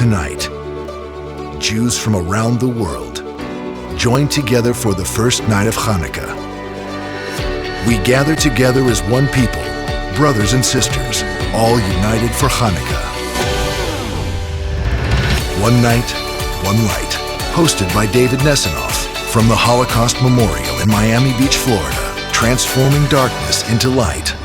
Tonight, Jews from around the world join together for the first night of Chanukah. We gather together as one people, brothers and sisters, all united for Chanukah. One night, one light, hosted by David Nesanoff from the Holocaust Memorial in Miami Beach, Florida, transforming darkness into light.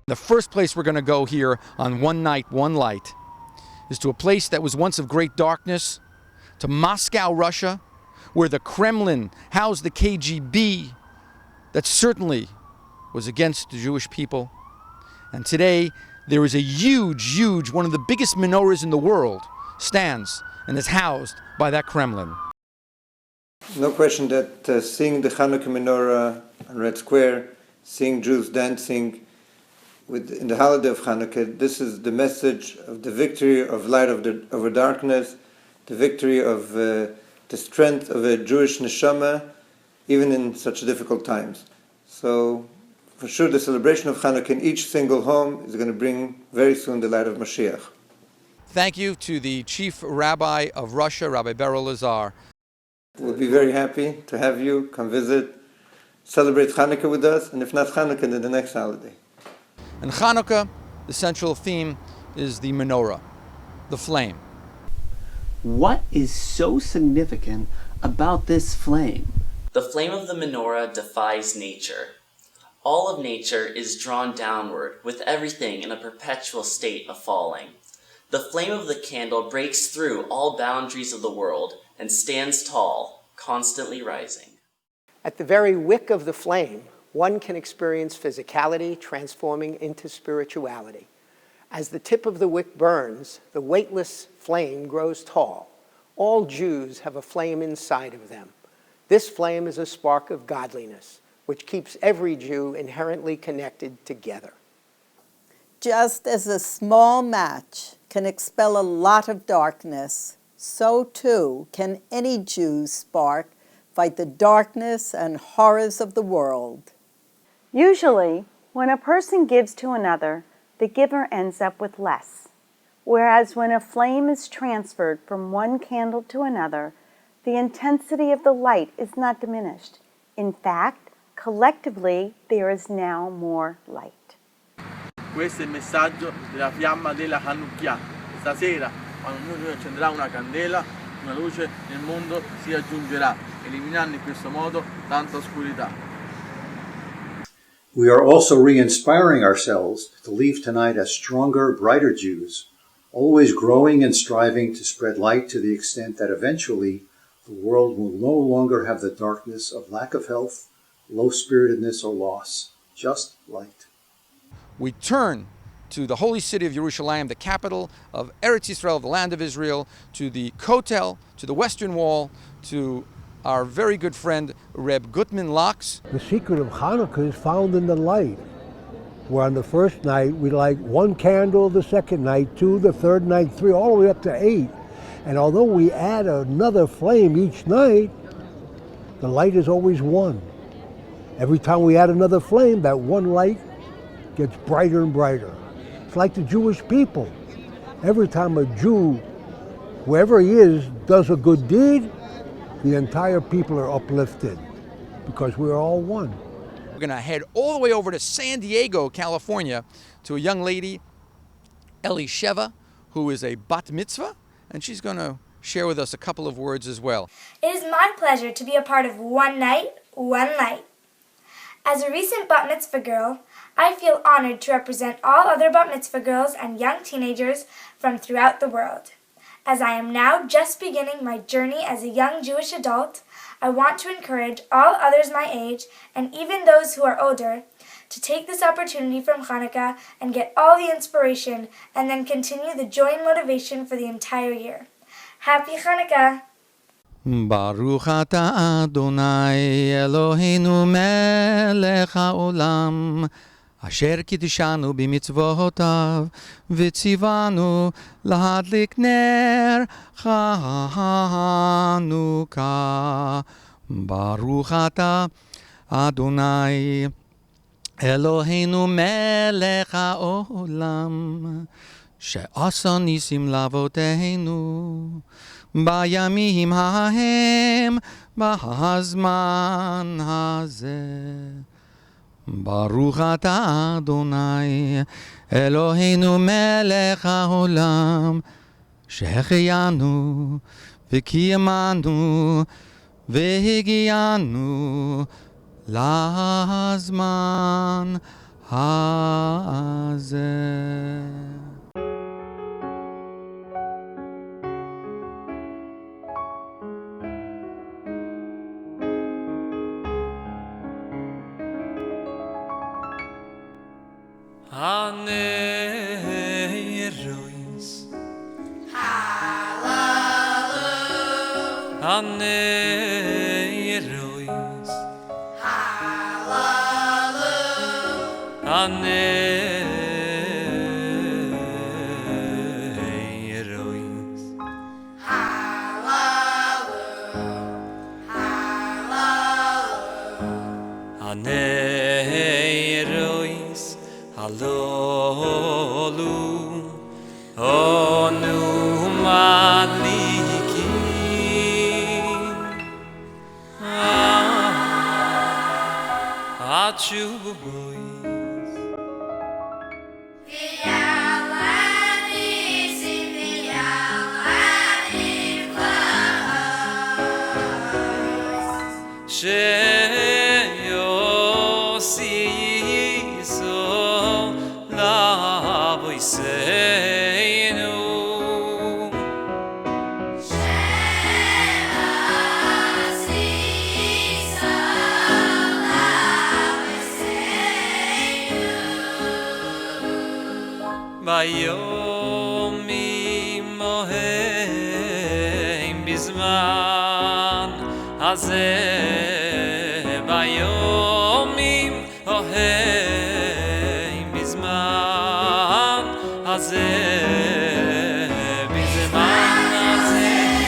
The first place we're going to go here on One Night, One Light is to a place that was once of great darkness, to Moscow, Russia, where the Kremlin housed the KGB that certainly was against the Jewish people. And today, there is a huge, one of the biggest menorahs in the world, stands and is housed by that Kremlin. No question that seeing the Chanukah menorah on Red Square, seeing Jews dancing in the holiday of Chanukah, this is the message of the victory of light over darkness, the victory of the strength of a Jewish neshama, even in such difficult times. So, for sure, the celebration of Chanukah in each single home is going to bring very soon the light of Mashiach. Thank you to the Chief Rabbi of Russia, Rabbi Beryl Lazar. We'll be very happy to have you come visit, celebrate Chanukah with us, and if not Chanukah, then the next holiday. In Chanukah, the central theme is the menorah, the flame. What is so significant about this flame? The flame of the menorah defies nature. All of nature is drawn downward, with everything in a perpetual state of falling. The flame of the candle breaks through all boundaries of the world and stands tall, constantly rising. At the very wick of the flame, one can experience physicality transforming into spirituality. As the tip of the wick burns, the weightless flame grows tall. All Jews have a flame inside of them. This flame is a spark of godliness, which keeps every Jew inherently connected together. Just as a small match can expel a lot of darkness, so too can any Jew's spark fight the darkness and horrors of the world. Usually, when a person gives to another, the giver ends up with less. Whereas when a flame is transferred from one candle to another, the intensity of the light is not diminished. In fact, collectively, there is now more light. Questo è il messaggio della fiamma della Chanukah. Stasera, quando ognuno accenderà una candela, una luce nel mondo si aggiungerà, eliminando in questo modo tanta oscurità. We are also re-inspiring ourselves to leave tonight as stronger, brighter Jews, always growing and striving to spread light to the extent that eventually the world will no longer have the darkness of lack of health, low-spiritedness, or loss, just light. We turn to the holy city of Jerusalem, the capital of Eretz Yisrael, the land of Israel, to the Kotel, to the Western Wall, to our very good friend Reb Gutman Locks. The secret of Hanukkah is found in the light, where on the first night we light one candle, the second night 2, the third night 3, all the way up to 8. And although we add another flame each night, the light is always one. Every time we add another flame, that one light gets brighter and brighter. It's like the Jewish people. Every time a Jew, whoever he is, does a good deed, the entire people are uplifted because we're all one. We're going to head all the way over to San Diego, California, to a young lady, Elisheva, who is a bat mitzvah, and she's going to share with us a couple of words as well. It is my pleasure to be a part of One Night, One Light. As a recent bat mitzvah girl, I feel honored to represent all other bat mitzvah girls and young teenagers from throughout the world. As I am now just beginning my journey as a young Jewish adult, I want to encourage all others my age, and even those who are older, to take this opportunity from Chanukah and get all the inspiration, and then continue the joy and motivation for the entire year. Happy Chanukah! Baruch atah Adonai Eloheinu melech haolam Asher kiddishanu b'mitzvotav v'tzivanu lahadlik ner Chanukah. Baruch atah Adonai Eloheinu melech haolam she'asa nisim lavoteinu bayamim hahem bahazman hazeh Baruch atah Adonai Eloheinu melech haolam שהחיינו וקיימנו והגיענו לזמן הזה. Anerois Hallelujah Anerois Hallelujah Anerois Hallelujah Onu Madliki Achu boys Sheyosi so la voiseinu Bayomi mohem bizman hazeh Bayomim mohem bizman hazeh bizman hazeh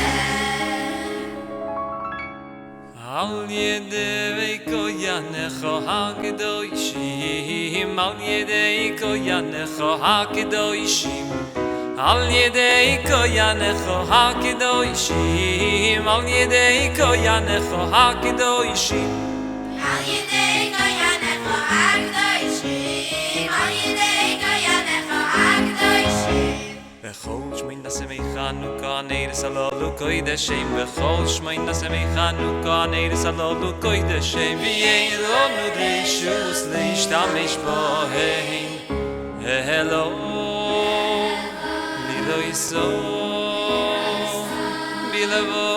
Al yedei koyanecho hakedoshim Al yedei koyanecho hakedoshim Al yedei koyanecho hakedoshim Al yedei koyanecho hakedoshim Al yedei koyanecho hakedoshim Al yedei koyanecho hakedoshim Bechol shmein nasemei Chanukah neiris alolu koydeshem Bechol shmein nasemei Chanukah neiris alolu koydeshem V'yeironu dreshus leishtamesh bohem Hello Bilo yiso Bilavo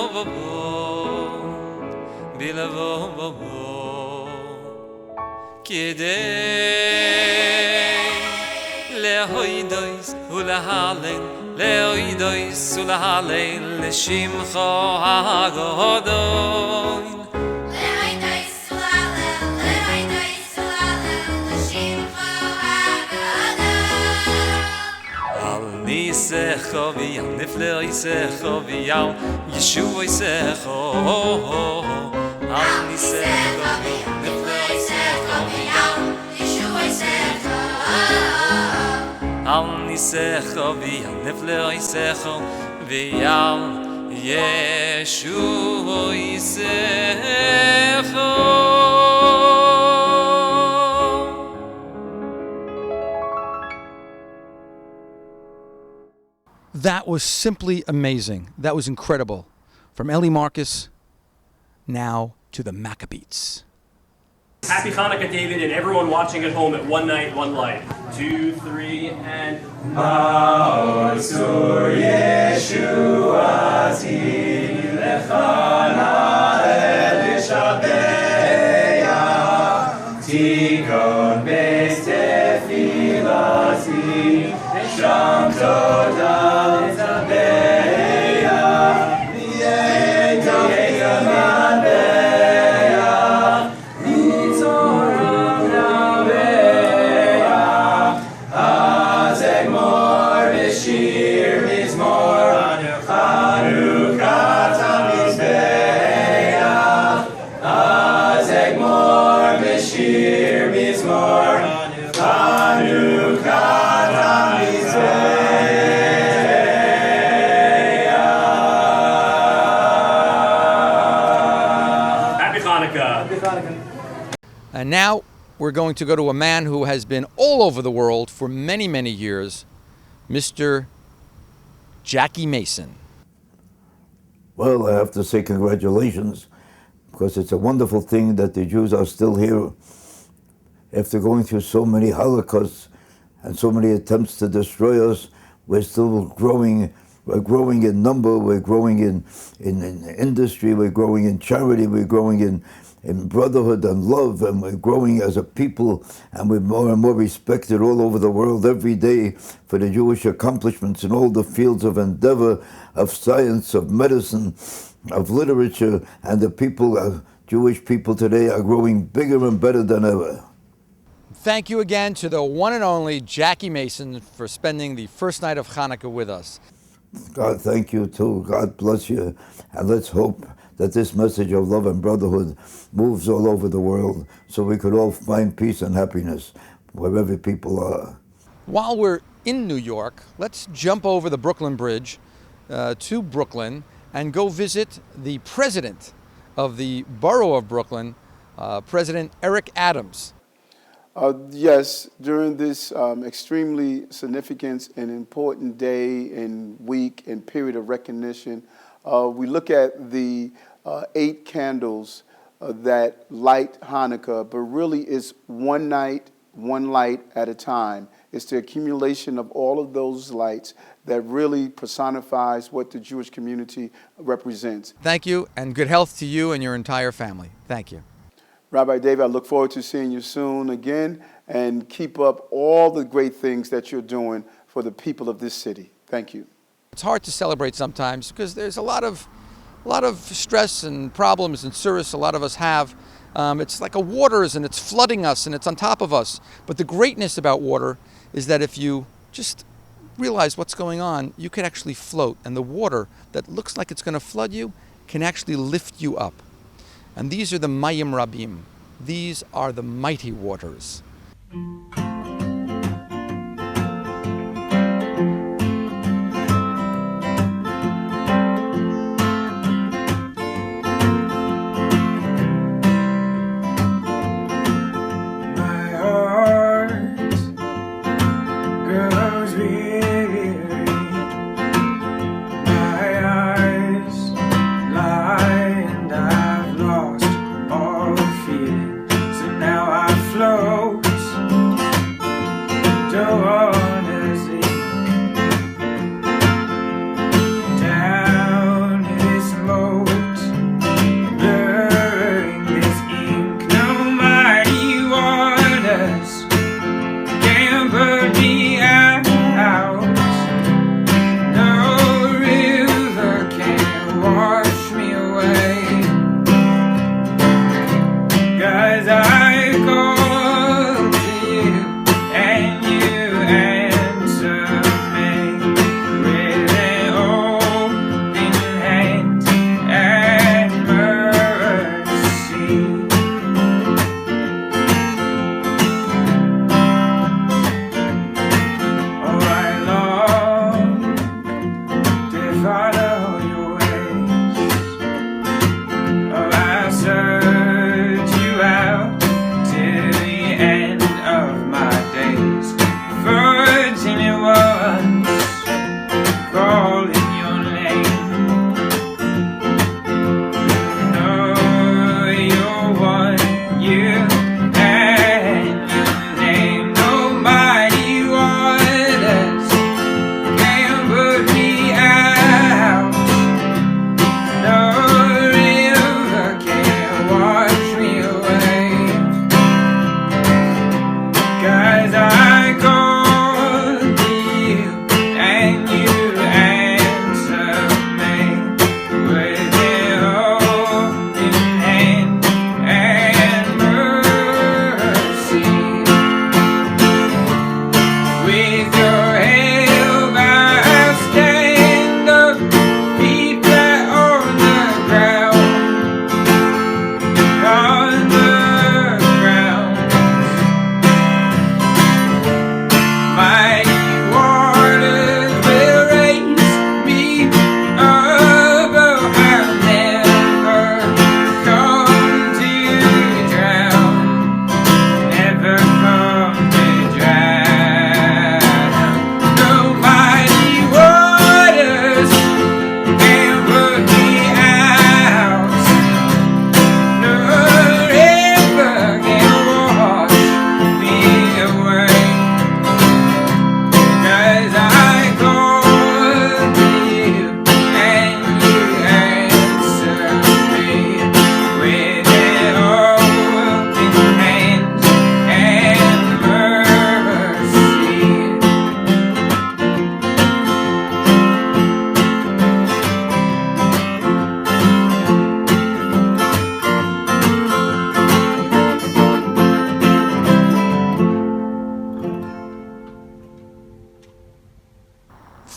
Bilavo Kidei Lehoidois ulahalen Lehoidois ulahalen Leshimcho hagodoin Lehoidois ulahalen Lehoidois ulahalen Leshimcho hagodoin Al nisecho v'yal nifleo yisecho v'yal Yeshua yisecho Al nisecho v'yal nifleo yisecho v'yal Yeshua yisecho Al nisecho v'yal nifleo yisecho v'yal Yeshua yisecho That was simply amazing. That was incredible. From Eli Marcus, now to the Maccabees. Happy Hanukkah, David, and everyone watching at home at One Night, One Light. 2, 3, and... Ma'osur Yeshuati lechana elishabeya tikon beis tefilati sham toda lezabeya v'yeita mabeya v'toram nabeya azegmor v'shir mizmor Chanukah tamizbeya azegmor Hanukkah. Happy Hanukkah. And now we're going to go to a man who has been all over the world for many, many years, Mr. Jackie Mason. Well, I have to say congratulations, because it's a wonderful thing that the Jews are still here after going through so many holocausts and so many attempts to destroy us. We're still growing. We're growing in number. We're growing in industry. We're growing in charity. We're growing in brotherhood and love, and we're growing as a people, and we're more and more respected all over the world every day for the Jewish accomplishments in all the fields of endeavor, of science, of medicine, of literature, and the people, Jewish people today are growing bigger and better than ever. Thank you again to the one and only Jackie Mason for spending the first night of Hanukkah with us. God, thank you too. God bless you. And let's hope that this message of love and brotherhood moves all over the world so we could all find peace and happiness wherever people are. While we're in New York, let's jump over the Brooklyn Bridge to Brooklyn and go visit the president of the borough of Brooklyn, President Eric Adams. Yes, during this extremely significant and important day and week and period of recognition, we look at the 8 candles that light Hanukkah, but really it's one night, one light at a time. It's the accumulation of all of those lights that really personifies what the Jewish community represents. Thank you, and good health to you and your entire family. Thank you. Rabbi David, I look forward to seeing you soon again, and keep up all the great things that you're doing for the people of this city. Thank you. It's hard to celebrate sometimes because there's a lot of stress and problems and service a lot of us have. It's like a waters, and it's flooding us, and it's on top of us. But the greatness about water is that if you just realize what's going on, you can actually float, and the water that looks like it's going to flood you can actually lift you up. And these are the Mayim Rabim. These are the mighty waters.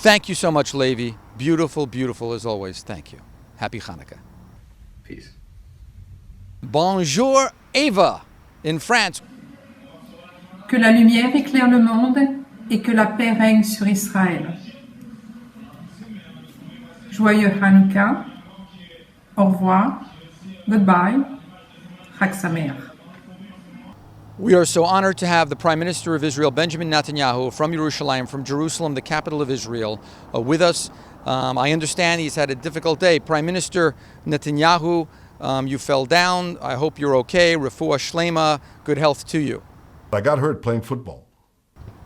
Thank you so much, Levi. Beautiful, beautiful as always. Thank you. Happy Hanukkah. Peace. Bonjour, Eva, in France. Que la lumière éclaire le monde et que la paix règne sur Israël. Joyeux Hanouka. Au revoir. Goodbye. Chag Sameach. We are so honored to have the Prime Minister of Israel, Benjamin Netanyahu, from Yerushalayim, from Jerusalem, the capital of Israel, with us. I understand he's had a difficult day. Prime Minister Netanyahu, you fell down. I hope you're okay. Refuah Shlema, good health to you. I got hurt playing football.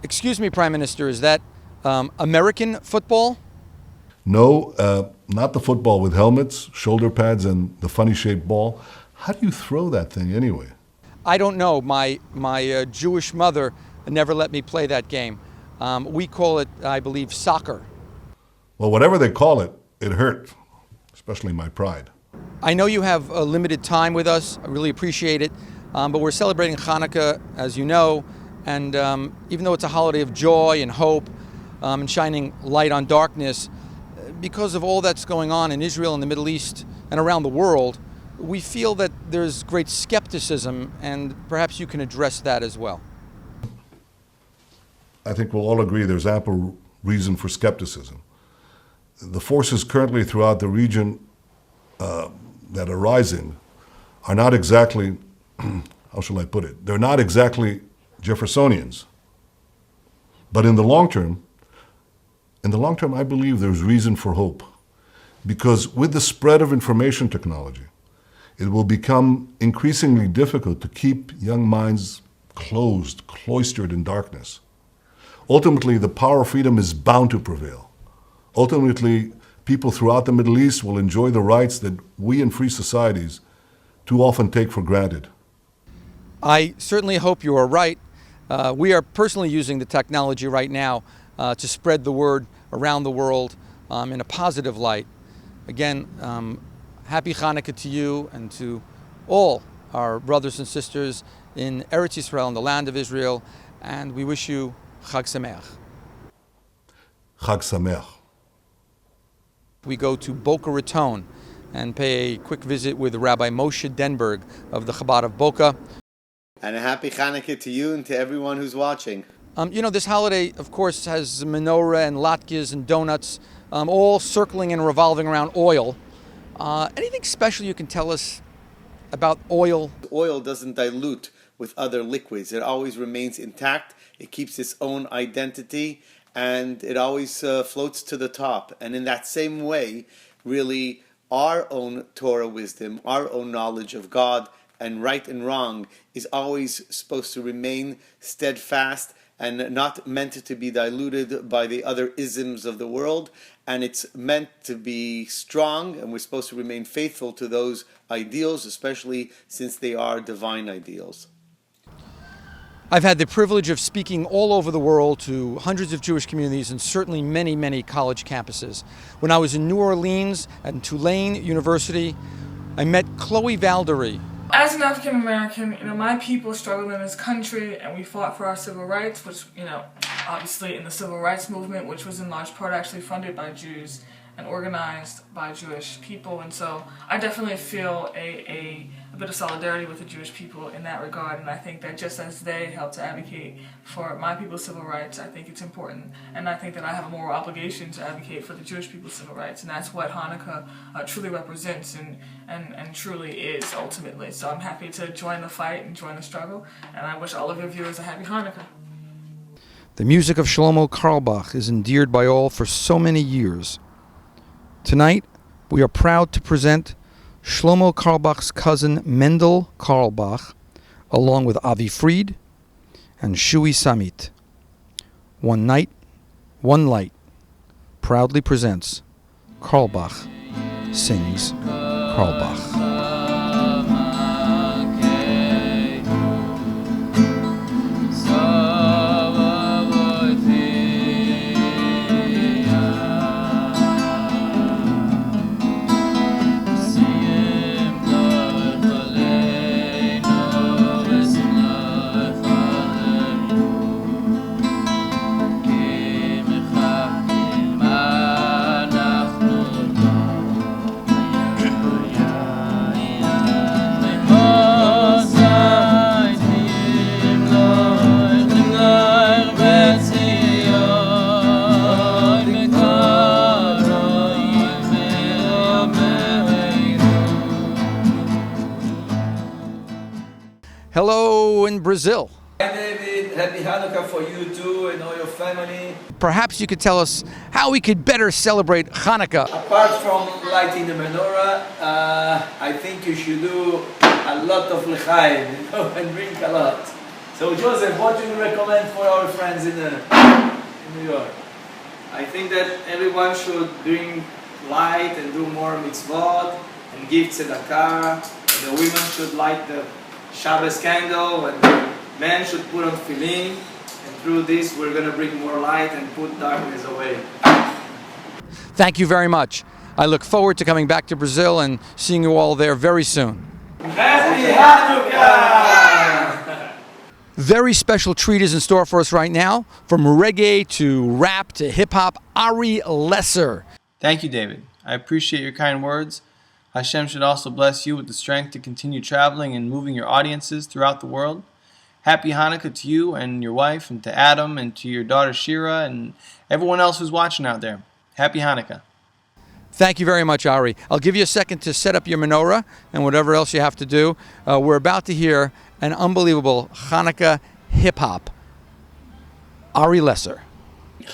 Excuse me, Prime Minister, is that American football? No, not the football with helmets, shoulder pads, and the funny-shaped ball. How do you throw that thing anyway? I don't know. My Jewish mother never let me play that game. We call it, I believe, soccer. Well, whatever they call it, it hurt, especially my pride. I know you have a limited time with us. I really appreciate it. But we're celebrating Hanukkah, as you know, and even though it's a holiday of joy and hope and shining light on darkness, because of all that's going on in Israel and the Middle East and around the world, we feel that there's great skepticism, and perhaps you can address that as well. I think we'll all agree there's ample reason for skepticism. The forces currently throughout the region that are rising are not exactly, how shall I put it, they're not exactly Jeffersonians. But in the long term, I believe there's reason for hope. Because with the spread of information technology, it will become increasingly difficult to keep young minds cloistered in darkness. Ultimately, the power of freedom is bound to prevail. Ultimately, people throughout the Middle East will enjoy the rights that we in free societies too often take for granted. I certainly hope you are right. We are personally using the technology right now to spread the word around the world in a positive light. Again, happy Hanukkah to you and to all our brothers and sisters in Eretz Yisrael, in the land of Israel, and we wish you Chag Sameach. Chag Sameach. We go to Boca Raton and pay a quick visit with Rabbi Moshe Denberg of the Chabad of Boca. And a happy Chanukah to you and to everyone who's watching. You know, this holiday, of course, has menorah and latkes and donuts, all circling and revolving around oil. Anything special you can tell us about oil? Oil doesn't dilute with other liquids. It always remains intact. It keeps its own identity, and it always floats to the top. And in that same way, really, our own Torah wisdom, our own knowledge of God and right and wrong is always supposed to remain steadfast and not meant to be diluted by the other isms of the world. And it's meant to be strong, and we're supposed to remain faithful to those ideals, especially since they are divine ideals. I've had the privilege of speaking all over the world to hundreds of Jewish communities and certainly many, many college campuses. When I was in New Orleans at Tulane University, I met Chloe Valdery. As an African American, my people struggled in this country, and we fought for our civil rights, which, obviously in the civil rights movement, which was in large part actually funded by Jews and organized by Jewish people. And so I definitely feel a bit of solidarity with the Jewish people in that regard. And I think that just as they helped to advocate for my people's civil rights, I think it's important. And I think that I have a moral obligation to advocate for the Jewish people's civil rights. And that's what Hanukkah truly represents and truly is ultimately. So I'm happy to join the fight and join the struggle. And I wish all of your viewers a happy Hanukkah. The music of Shlomo Carlebach is endeared by all for so many years. Tonight, we are proud to present Shlomo Carlebach's cousin Mendel Carlebach, along with Avi Fried and Shui Samit. One Night, One Light proudly presents Carlebach Sings Carlebach. hello in Brazil. Hi David, happy Hanukkah for you too and all your family. Perhaps you could tell us how we could better celebrate Hanukkah. Apart from lighting the menorah, I think you should do a lot of l'chaim, and drink a lot. So Joseph, what do you recommend for our friends in New York? I think that everyone should drink light and do more mitzvot and give tzedakah. The women should light the Shabbos candle and the men should put on tefillin. And through this we're going to bring more light and put darkness away. Thank you very much. I look forward to coming back to Brazil and seeing you all there very soon. Happy Hanukkah! Very special treat is in store for us right now. From reggae to rap to hip-hop, Ari Lesser. Thank you, David. I appreciate your kind words. Hashem should also bless you with the strength to continue traveling and moving your audiences throughout the world. Happy Hanukkah to you and your wife, and to Adam, and to your daughter Shira, and everyone else who's watching out there. Happy Hanukkah. Thank you very much, Ari. I'll give you a second to set up your menorah and whatever else you have to do. We're about to hear an unbelievable Hanukkah hip-hop. Ari Lesser.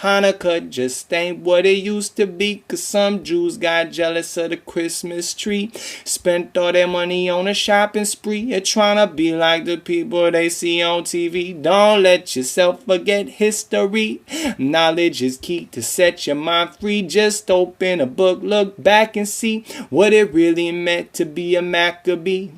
Hanukkah just ain't what it used to be, 'cause some Jews got jealous of the Christmas tree. Spent all their money on a shopping spree, and trying to be like the people they see on TV. Don't let yourself forget history. Knowledge is key to set your mind free. Just open a book, look back and see what it really meant to be a Maccabee.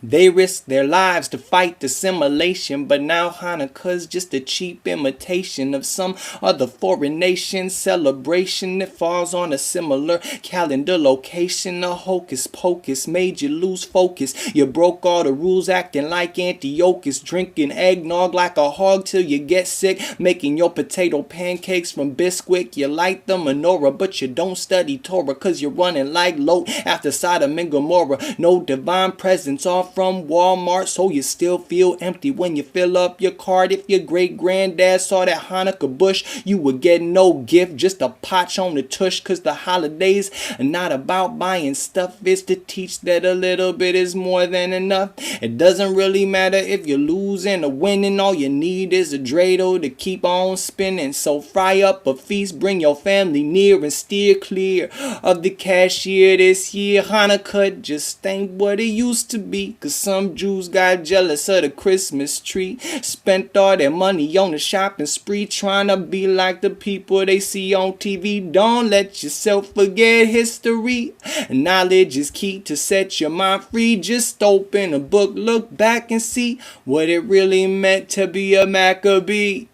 They risked their lives to fight assimilation, but now Hanukkah's just a cheap imitation of some other foreign nation's celebration that falls on a similar calendar location. A hocus pocus made you lose focus. You broke all the rules, acting like Antiochus, drinking eggnog like a hog till you get sick, making your potato pancakes from Bisquick. You light the menorah, but you don't study Torah, 'cause you're running like Lot after Sodom and Gomorrah. No divine presence off from Walmart, so you still feel empty when you fill up your cart. If your great granddad saw that Hanukkah bush, you would get no gift, just a potch on the tush, 'cause the holidays are not about buying stuff. It's to teach that a little bit is more than enough. It doesn't really matter if you're losing or winning. All you need is a dreidel to keep on spinning. So fry up a feast, bring your family near, and steer clear of the cashier this year. Hanukkah just ain't what it used to be, 'cause some Jews got jealous of the Christmas tree. Spent all their money on the shopping spree, trying to be like the people they see on TV. Don't let yourself forget history. Knowledge is key to set your mind free. Just open a book, look back and see what it really meant to be a Maccabee.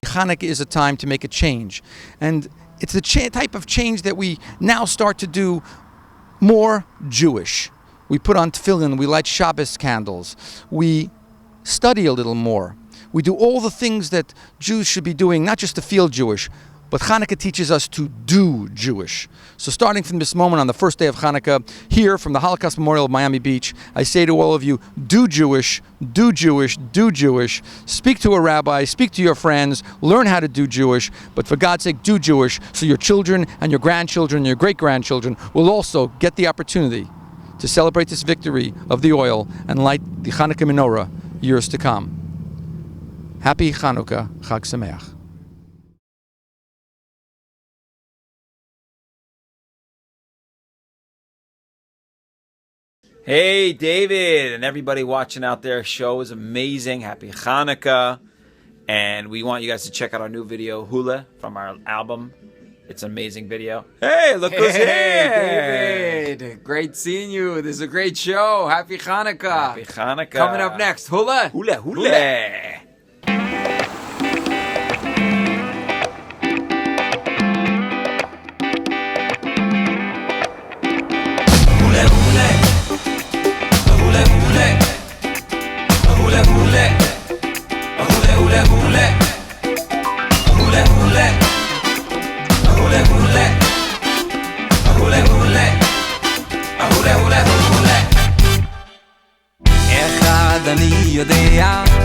Hanukkah is a time to make a change. And it's the type of change that we now start to do more Jewish. We put on tefillin, we light Shabbos candles, we study a little more. We do all the things that Jews should be doing, not just to feel Jewish, but Hanukkah teaches us to do Jewish. So starting from this moment on the first day of Hanukkah, here from the Holocaust Memorial of Miami Beach, I say to all of you, do Jewish, do Jewish, do Jewish. Speak to a rabbi, speak to your friends, learn how to do Jewish, but for God's sake, do Jewish, so your children and your grandchildren and your great-grandchildren will also get the opportunity to celebrate this victory of the oil and light the Hanukkah menorah years to come. Happy Hanukkah, Chag Sameach. Hey, David, and everybody watching out there. Show is amazing. Happy Hanukkah. And we want you guys to check out our new video, Hula, from our album. It's an amazing video. Hey, look who's here. David. Great seeing you. This is a great show. Happy Hanukkah. Happy Hanukkah. Coming up next, Hula. Hula, hula.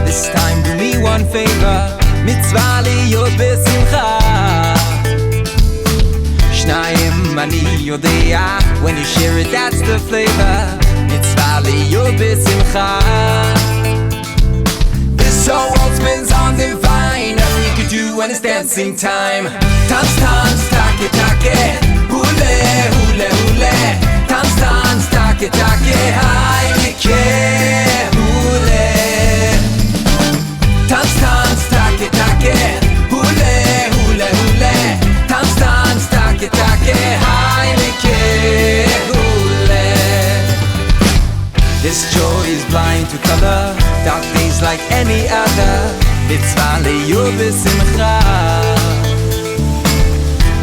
This time do me one favor, mitzvah liyot besimcha. Shnayim ani yodea, when you share it that's the flavor. Mitzvah liyot besimcha. it's dancing time. Tanz, tanz, take, take, hule, hule, hule. Tanz, tanz, take, take, Heilige, hule. Tanz, tanz, take, take, hule, hule, hule. Tanz, tanz, take, take, Heilige, hule. This joy is blind to color, dark days like any other. Mitzvah le'yur b'simcha.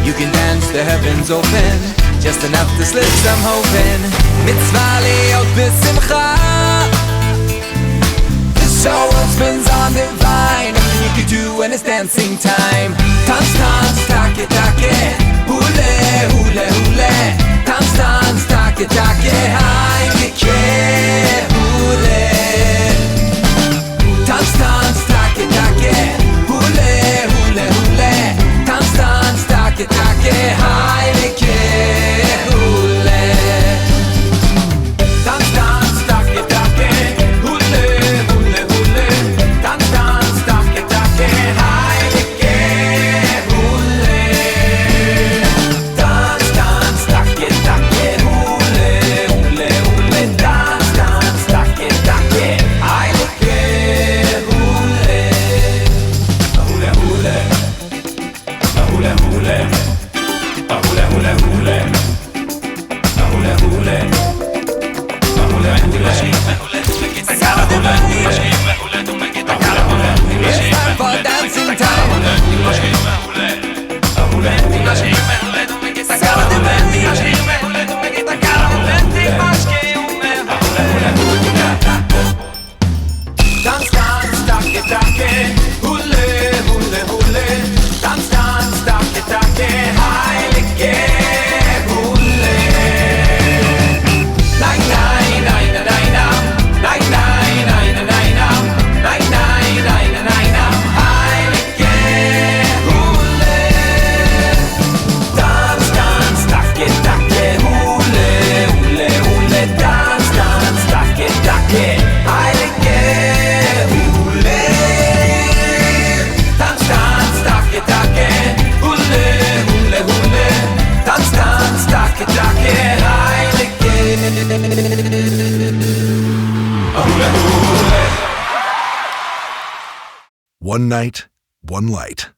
You can dance, the heavens open, just enough to slip some hope in. Mitzvah le'yur b'simcha. This whole world spins on divine. Nothing you can do when it's dancing time. Tanz, tanz, take, take, hule, hule, hule. Tanz, tanz, take, take, Heilige, hule. Tanz, tanz, take, take, hule, hule, hule. Tanz, tanz, take, take, Heilige, hule. Tanz, tanz, take, take, hule, hule, hule. Tanz, tanz, take, take, Heilige, hule. Tanz, tanz, take, take, hule, hule, hule. Tanz, tanz, take, take, Heilige, hule. Hule, hule. Hule, hule. Hule, hule, hule. Hule, hule. It's time for dancing time. Dance, dance, take, take, hule, hule, hule. Dance, dance, take, take, Heilige, hule. Nine, nine, nine, nine, nine, nine, nine, nine, nine, nine, nine, nine, Heilige, hule. Dance, dance, take, take, hule, hule, hule. Dance, dance, take, take, Heilige, hule. Dance, dance, take, take, hule, hule, hule. Dance, dance, take, take, Heilige, hule, hule. One night, one light.